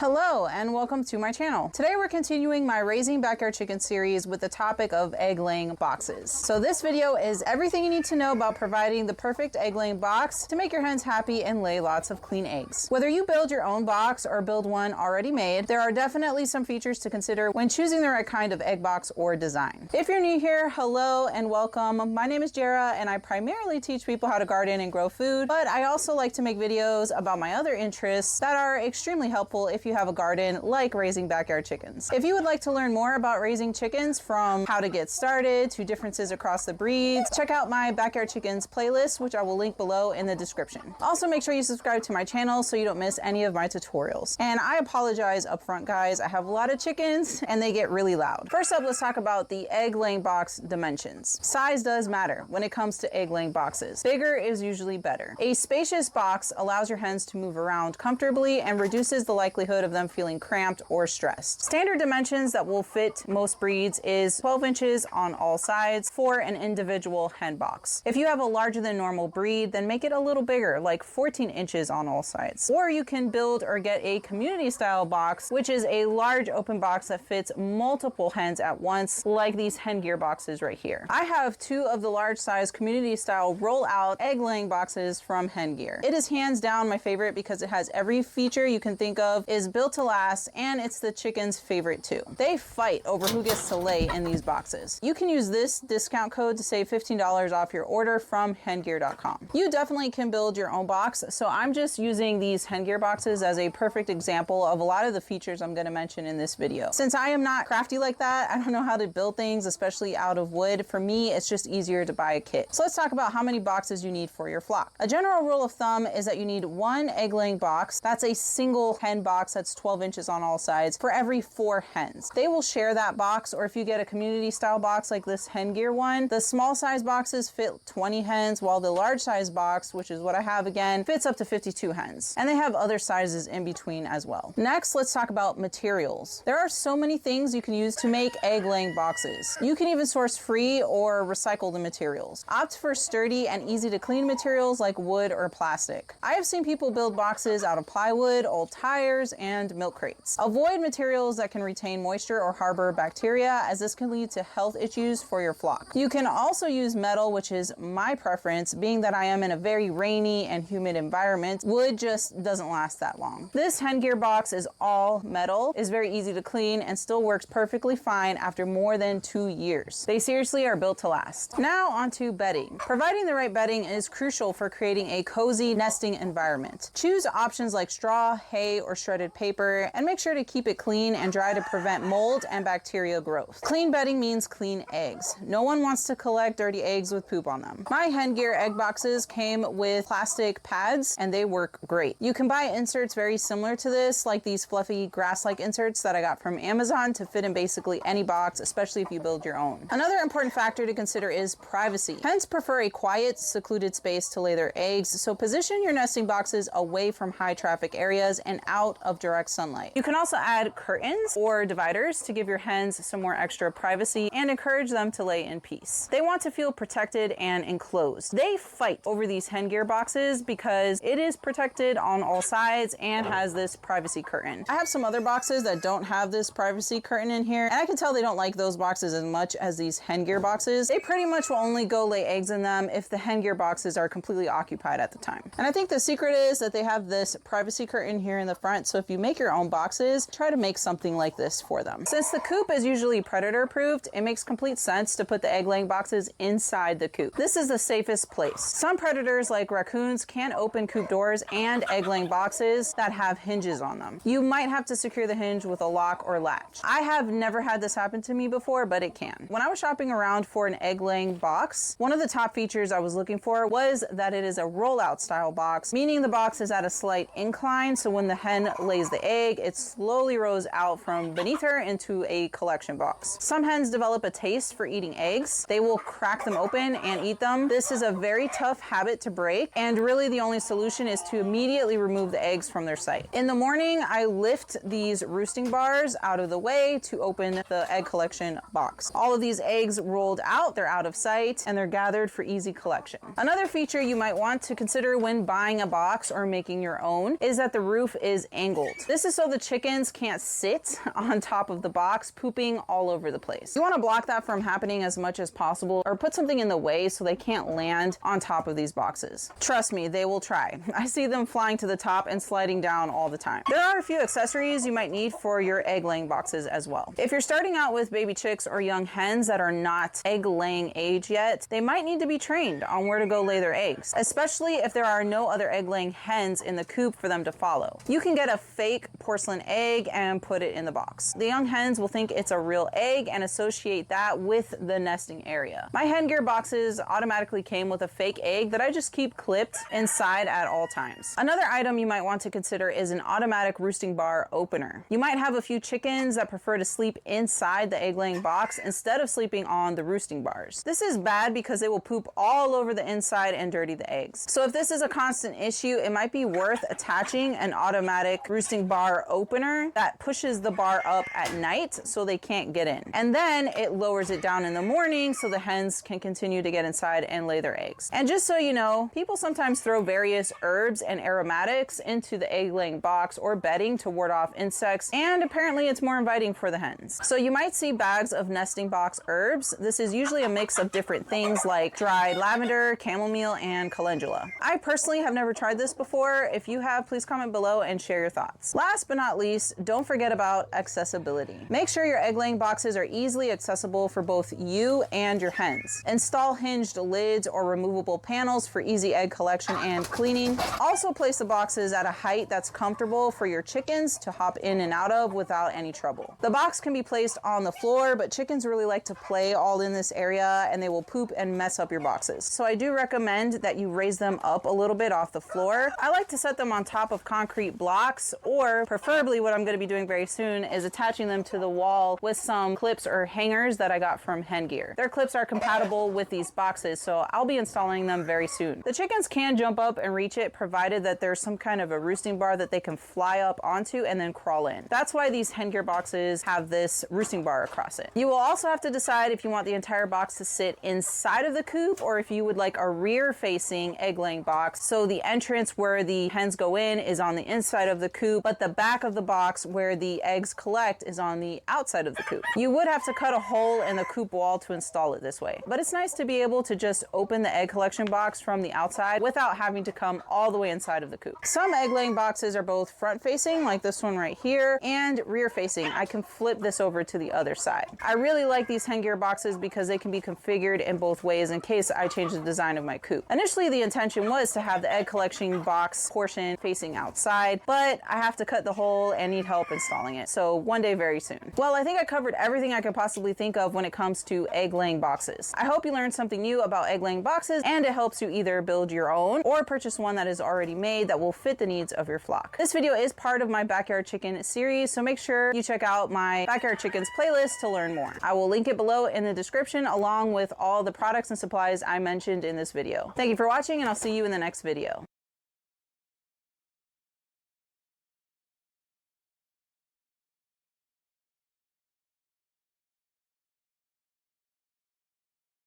Hello and welcome to my channel. Today we're continuing my Raising Backyard Chicken series with the topic of egg laying boxes. So this video is everything you need to know about providing the perfect egg laying box to make your hens happy and lay lots of clean eggs. Whether you build your own box or build one already made, there are definitely some features to consider when choosing the right kind of egg box or design. If you're new here, hello and welcome. My name is Jara and I primarily teach people how to garden and grow food, but I also like to make videos about my other interests that are extremely helpful if you have a garden like raising backyard chickens. If you would like to learn more about raising chickens, from how to get started to differences across the breeds, check out my backyard chickens playlist, which I will link below in the description. Also, make sure you subscribe to my channel so you don't miss any of my tutorials. And I apologize up front, guys. I have a lot of chickens and they get really loud. First up, let's talk about the egg laying box dimensions. Size does matter when it comes to egg laying boxes. Bigger is usually better. A spacious box allows your hens to move around comfortably and reduces the likelihood of them feeling cramped or stressed. Standard dimensions that will fit most breeds is 12 inches on all sides for an individual hen box. If you have a larger than normal breed, then make it a little bigger, like 14 inches on all sides. Or you can build or get a community style box, which is a large open box that fits multiple hens at once, like these HenGear boxes right here. I have two of the large size community style roll out egg laying boxes from HenGear. It is hands down my favorite because it has every feature you can think of, is built to last, and it's the chicken's favorite too. They fight over who gets to lay in these boxes. You can use this discount code to save $15 off your order from HenGear.com. You definitely can build your own box, so I'm just using these HenGear boxes as a perfect example of a lot of the features I'm going to mention in this video. Since I am not crafty like that, I don't know how to build things, especially out of wood. For me, it's just easier to buy a kit. So let's talk about how many boxes you need for your flock. A general rule of thumb is that you need one egg laying box. That's a single hen box that's 12 inches on all sides for every 4 hens. They will share that box, or if you get a community style box like this HenGear one, the small size boxes fit 20 hens, while the large size box, which is what I have again, fits up to 52 hens. And they have other sizes in between as well. Next, let's talk about materials. There are so many things you can use to make egg laying boxes. You can even source free or recycle the materials. Opt for sturdy and easy to clean materials like wood or plastic. I have seen people build boxes out of plywood, old tires, and milk crates. Avoid materials that can retain moisture or harbor bacteria, as this can lead to health issues for your flock. You can also use metal, which is my preference, being that I am in a very rainy and humid environment. Wood just doesn't last that long. This HenGear box is all metal, is very easy to clean, and still works perfectly fine after more than 2 years. They seriously are built to last. Now onto bedding. Providing the right bedding is crucial for creating a cozy nesting environment. Choose options like straw, hay, or shredded paper, and make sure to keep it clean and dry to prevent mold and bacteria growth. Clean bedding means clean eggs. No one wants to collect dirty eggs with poop on them. My HenGear egg boxes came with plastic pads and they work great. You can buy inserts very similar to this, like these fluffy grass-like inserts that I got from Amazon, to fit in basically any box, especially if you build your own. Another important factor to consider is privacy. Hens prefer a quiet, secluded space to lay their eggs, so position your nesting boxes away from high traffic areas and out of direct sunlight. You can also add curtains or dividers to give your hens some more extra privacy and encourage them to lay in peace. They want to feel protected and enclosed. They fight over these HenGear boxes because it is protected on all sides and has this privacy curtain. I have some other boxes that don't have this privacy curtain in here, and I can tell they don't like those boxes as much as these HenGear boxes. They pretty much will only go lay eggs in them if the HenGear boxes are completely occupied at the time. And I think the secret is that they have this privacy curtain here in the front, so if you make your own boxes, try to make something like this for them. Since the coop is usually predator proofed, it makes complete sense to put the egg laying boxes inside the coop. This is the safest place. Some predators like raccoons can open coop doors and egg laying boxes that have hinges on them. You might have to secure the hinge with a lock or latch. I have never had this happen to me before, but it can. When I was shopping around for an egg laying box, one of the top features I was looking for was that it is a rollout style box, meaning the box is at a slight incline, so when the hen lays the egg, it slowly rolls out from beneath her into a collection box. Some hens develop a taste for eating eggs. They will crack them open and eat them. This is a very tough habit to break, and really the only solution is to immediately remove the eggs from their sight. In the morning, I lift these roosting bars out of the way to open the egg collection box. All of these eggs rolled out, they're out of sight, and they're gathered for easy collection. Another feature you might want to consider when buying a box or making your own is that the roof is angled. disabled. This is so the chickens can't sit on top of the box, pooping all over the place. You want to block that from happening as much as possible, or put something in the way so they can't land on top of these boxes. Trust me, they will try. I see them flying to the top and sliding down all the time. There are a few accessories you might need for your egg laying boxes as well. If you're starting out with baby chicks or young hens that are not egg laying age yet, they might need to be trained on where to go lay their eggs, especially if there are no other egg laying hens in the coop for them to follow. You can get a fake porcelain egg and put it in the box. The young hens will think it's a real egg and associate that with the nesting area. My HenGear boxes automatically came with a fake egg that I just keep clipped inside at all times. Another item you might want to consider is an automatic roosting bar opener. You might have a few chickens that prefer to sleep inside the egg laying box instead of sleeping on the roosting bars. This is bad because they will poop all over the inside and dirty the eggs. So if this is a constant issue, it might be worth attaching an automatic roosting bar opener that pushes the bar up at night so they can't get in. And then it lowers it down in the morning so the hens can continue to get inside and lay their eggs. And just so you know, people sometimes throw various herbs and aromatics into the egg laying box or bedding to ward off insects, and apparently it's more inviting for the hens. So you might see bags of nesting box herbs. This is usually a mix of different things like dried lavender, chamomile, and calendula. I personally have never tried this before. If you have, please comment below and share your thoughts. Last but not least, don't forget about accessibility. Make sure your egg laying boxes are easily accessible for both you and your hens. Install hinged lids or removable panels for easy egg collection and cleaning. Also place the boxes at a height that's comfortable for your chickens to hop in and out of without any trouble. The box can be placed on the floor, but chickens really like to play all in this area and they will poop and mess up your boxes. So I do recommend that you raise them up a little bit off the floor. I like to set them on top of concrete blocks, or preferably what I'm going to be doing very soon is attaching them to the wall with some clips or hangers that I got from HenGear. Their clips are compatible with these boxes, so I'll be installing them very soon. The chickens can jump up and reach it provided that there's some kind of a roosting bar that they can fly up onto and then crawl in. That's why these HenGear boxes have this roosting bar across it. You will also have to decide if you want the entire box to sit inside of the coop or if you would like a rear facing egg laying box, so the entrance where the hens go in is on the inside of the coop, but the back of the box where the eggs collect is on the outside of the coop. You would have to cut a hole in the coop wall to install it this way, but it's nice to be able to just open the egg collection box from the outside without having to come all the way inside of the coop. Some egg laying boxes are both front facing, like this one right here, and rear facing. I can flip this over to the other side. I really like these HenGear boxes because they can be configured in both ways in case I change the design of my coop. Initially, the intention was to have the egg collection box portion facing outside, but I have to cut the hole and need help installing it. So one day very soon. Well, I think I covered everything I could possibly think of when it comes to egg laying boxes. I hope you learned something new about egg laying boxes and it helps you either build your own or purchase one that is already made that will fit the needs of your flock. This video is part of my Backyard Chicken series, so make sure you check out my Backyard Chickens playlist to learn more. I will link it below in the description along with all the products and supplies I mentioned in this video. Thank you for watching and I'll see you in the next video.